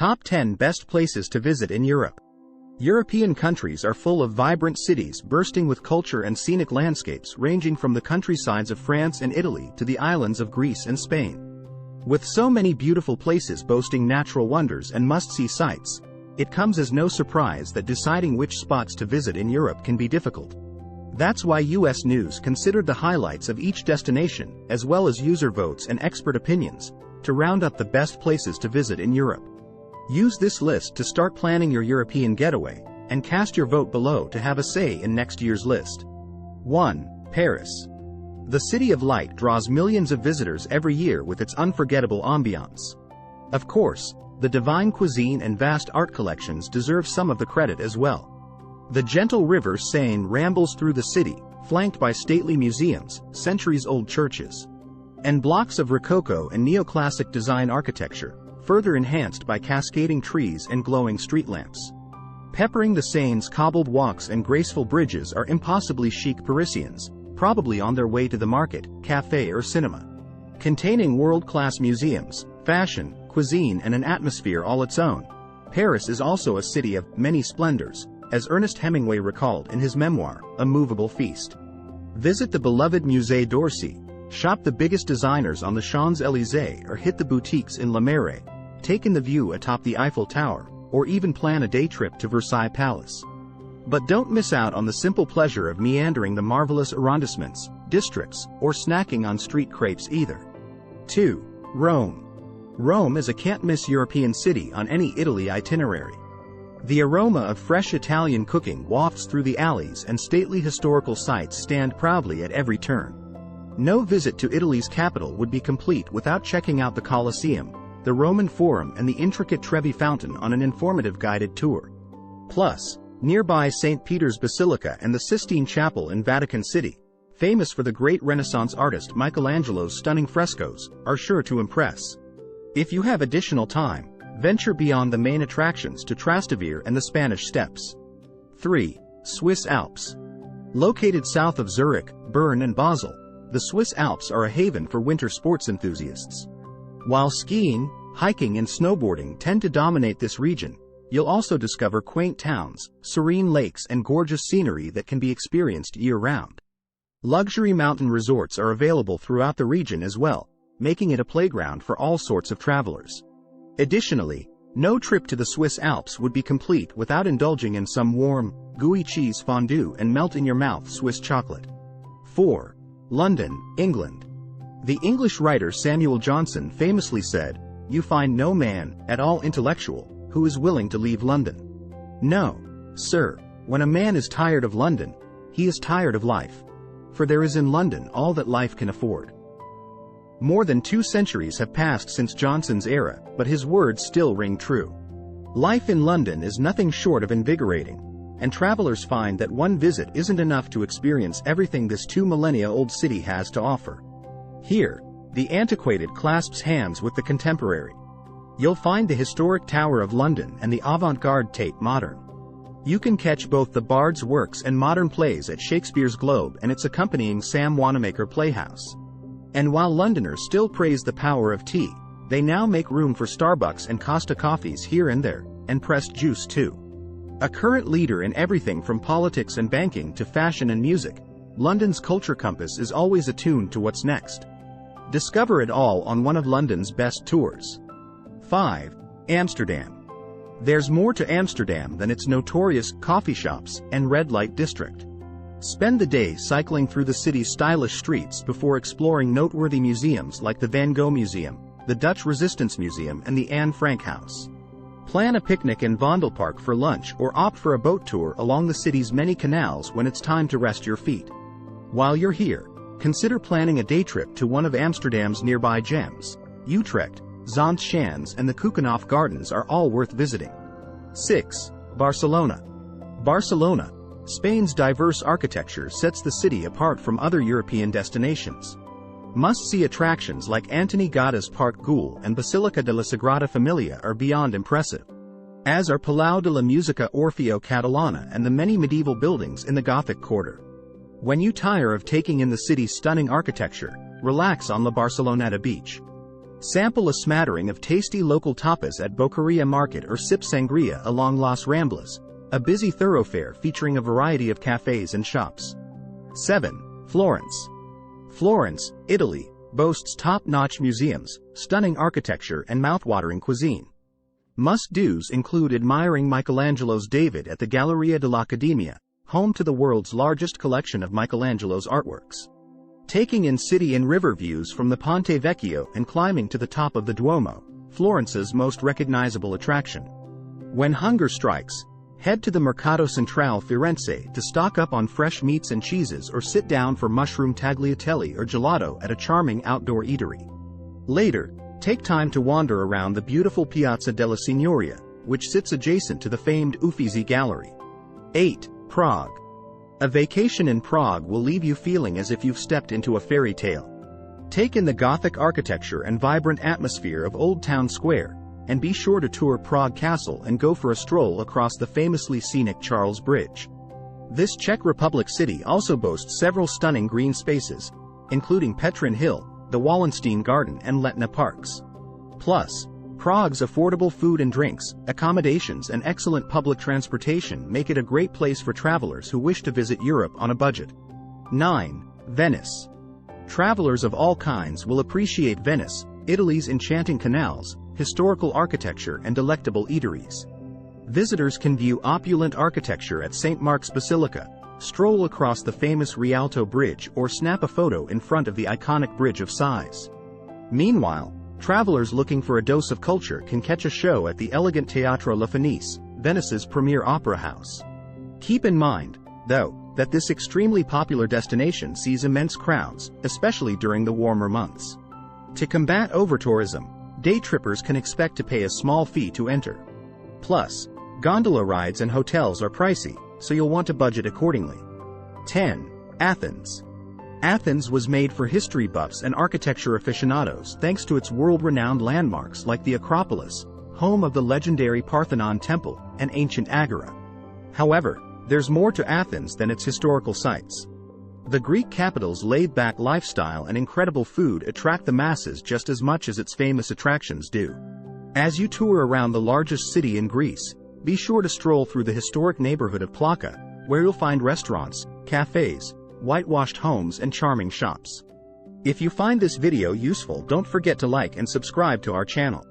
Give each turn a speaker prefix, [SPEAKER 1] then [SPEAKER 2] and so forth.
[SPEAKER 1] Top 10 Best Places to Visit in Europe. European countries are full of vibrant cities bursting with culture and scenic landscapes ranging from the countrysides of France and Italy to the islands of Greece and Spain. With so many beautiful places boasting natural wonders and must-see sights, it comes as no surprise that deciding which spots to visit in Europe can be difficult. That's why US News considered the highlights of each destination, as well as user votes and expert opinions, to round up the best places to visit in Europe. Use this list to start planning your European getaway, and cast your vote below to have a say in next year's list. 1. Paris. The City of Light draws millions of visitors every year with its unforgettable ambiance. Of course, the divine cuisine and vast art collections deserve some of the credit as well. The gentle river Seine rambles through the city, flanked by stately museums, centuries-old churches, and blocks of Rococo and neoclassic design architecture, further enhanced by cascading trees and glowing street lamps. Peppering the Seine's cobbled walks and graceful bridges are impossibly chic Parisians, probably on their way to the market, cafe or cinema. Containing world-class museums, fashion, cuisine and an atmosphere all its own, Paris is also a city of many splendors, as Ernest Hemingway recalled in his memoir, A Movable Feast. Visit the beloved Musée d'Orsay, shop the biggest designers on the Champs-Élysées or hit the boutiques in La Marais, take in the view atop the Eiffel Tower, or even plan a day trip to Versailles Palace. But don't miss out on the simple pleasure of meandering the marvelous arrondissements, districts, or snacking on street crepes either. 2. Rome. Rome is a can't-miss European city on any Italy itinerary. The aroma of fresh Italian cooking wafts through the alleys and stately historical sites stand proudly at every turn. No visit to Italy's capital would be complete without checking out the Colosseum, the Roman Forum and the intricate Trevi Fountain on an informative guided tour. Plus, nearby St. Peter's Basilica and the Sistine Chapel in Vatican City, famous for the great Renaissance artist Michelangelo's stunning frescoes, are sure to impress. If you have additional time, venture beyond the main attractions to Trastevere and the Spanish Steps. 3. Swiss Alps. Located south of Zurich, Bern and Basel, the Swiss Alps are a haven for winter sports enthusiasts. While skiing, hiking and snowboarding tend to dominate this region, you'll also discover quaint towns, serene lakes and gorgeous scenery that can be experienced year-round. Luxury mountain resorts are available throughout the region as well, making it a playground for all sorts of travelers. Additionally, no trip to the Swiss Alps would be complete without indulging in some warm, gooey cheese fondue and melt-in-your-mouth Swiss chocolate. 4. London, England. The English writer Samuel Johnson famously said, "You find no man, at all intellectual, who is willing to leave London." No, sir, when a man is tired of London, he is tired of life. For there is in London all that life can afford. More than 2 centuries have passed since Johnson's era, but his words still ring true. Life in London is nothing short of invigorating, and travelers find that one visit isn't enough to experience everything this 2 millennia-old city has to offer. Here, the antiquated clasps hands with the contemporary. You'll find the historic Tower of London and the avant-garde Tate Modern. You can catch both the Bard's works and modern plays at Shakespeare's Globe and its accompanying Sam Wanamaker Playhouse. And while Londoners still praise the power of tea, they now make room for Starbucks and Costa coffees here and there, and pressed juice too. A current leader in everything from politics and banking to fashion and music, London's culture compass is always attuned to what's next. Discover it all on one of London's best tours. 5. Amsterdam. There's more to Amsterdam than its notorious coffee shops and red light district. Spend the day cycling through the city's stylish streets before exploring noteworthy museums like the Van Gogh Museum, the Dutch Resistance Museum and the Anne Frank House. Plan a picnic in Vondelpark for lunch or opt for a boat tour along the city's many canals when it's time to rest your feet. While you're here, consider planning a day trip to one of Amsterdam's nearby gems. Utrecht, Zand Schans and the Keukenhof Gardens are all worth visiting. 6. Barcelona. Barcelona, Spain's diverse architecture sets the city apart from other European destinations. Must-see attractions like Antoni Gaudi's Parc Güell and Basilica de la Sagrada Familia are beyond impressive, as are Palau de la Música Orfeo Catalana and the many medieval buildings in the Gothic Quarter. When you tire of taking in the city's stunning architecture, relax on La Barceloneta beach. Sample a smattering of tasty local tapas at Boqueria Market or sip sangria along Las Ramblas, a busy thoroughfare featuring a variety of cafes and shops. 7. Florence. Florence, Italy, boasts top-notch museums, stunning architecture and mouth-watering cuisine. Must-dos include admiring Michelangelo's David at the Galleria dell'Accademia, home to the world's largest collection of Michelangelo's artworks. Taking in city and river views from the Ponte Vecchio and climbing to the top of the Duomo, Florence's most recognizable attraction. When hunger strikes, head to the Mercato Centrale Firenze to stock up on fresh meats and cheeses or sit down for mushroom tagliatelle or gelato at a charming outdoor eatery. Later, take time to wander around the beautiful Piazza della Signoria, which sits adjacent to the famed Uffizi Gallery. 8. Prague. A vacation in Prague will leave you feeling as if you've stepped into a fairy tale. Take in the Gothic architecture and vibrant atmosphere of Old Town Square, and be sure to tour Prague Castle and go for a stroll across the famously scenic Charles Bridge. This Czech Republic city also boasts several stunning green spaces, including Petrin Hill, the Wallenstein Garden and Letna Parks. Plus, Prague's affordable food and drinks, accommodations and excellent public transportation make it a great place for travelers who wish to visit Europe on a budget. 9. Venice. Travelers of all kinds will appreciate Venice, Italy's enchanting canals, historical architecture and delectable eateries. Visitors can view opulent architecture at St. Mark's Basilica, stroll across the famous Rialto Bridge or snap a photo in front of the iconic Bridge of Sighs. Meanwhile, travelers looking for a dose of culture can catch a show at the elegant Teatro La Fenice, Venice's premier opera house. Keep in mind, though, that this extremely popular destination sees immense crowds, especially during the warmer months. To combat over-tourism, day trippers can expect to pay a small fee to enter. Plus, gondola rides and hotels are pricey, so you'll want to budget accordingly. 10. Athens. Athens was made for history buffs and architecture aficionados thanks to its world-renowned landmarks like the Acropolis, home of the legendary Parthenon Temple, and ancient Agora. However, there's more to Athens than its historical sites. The Greek capital's laid-back lifestyle and incredible food attract the masses just as much as its famous attractions do. As you tour around the largest city in Greece, be sure to stroll through the historic neighborhood of Plaka, where you'll find restaurants, cafes, whitewashed homes and charming shops. If you find this video useful, don't forget to like and subscribe to our channel.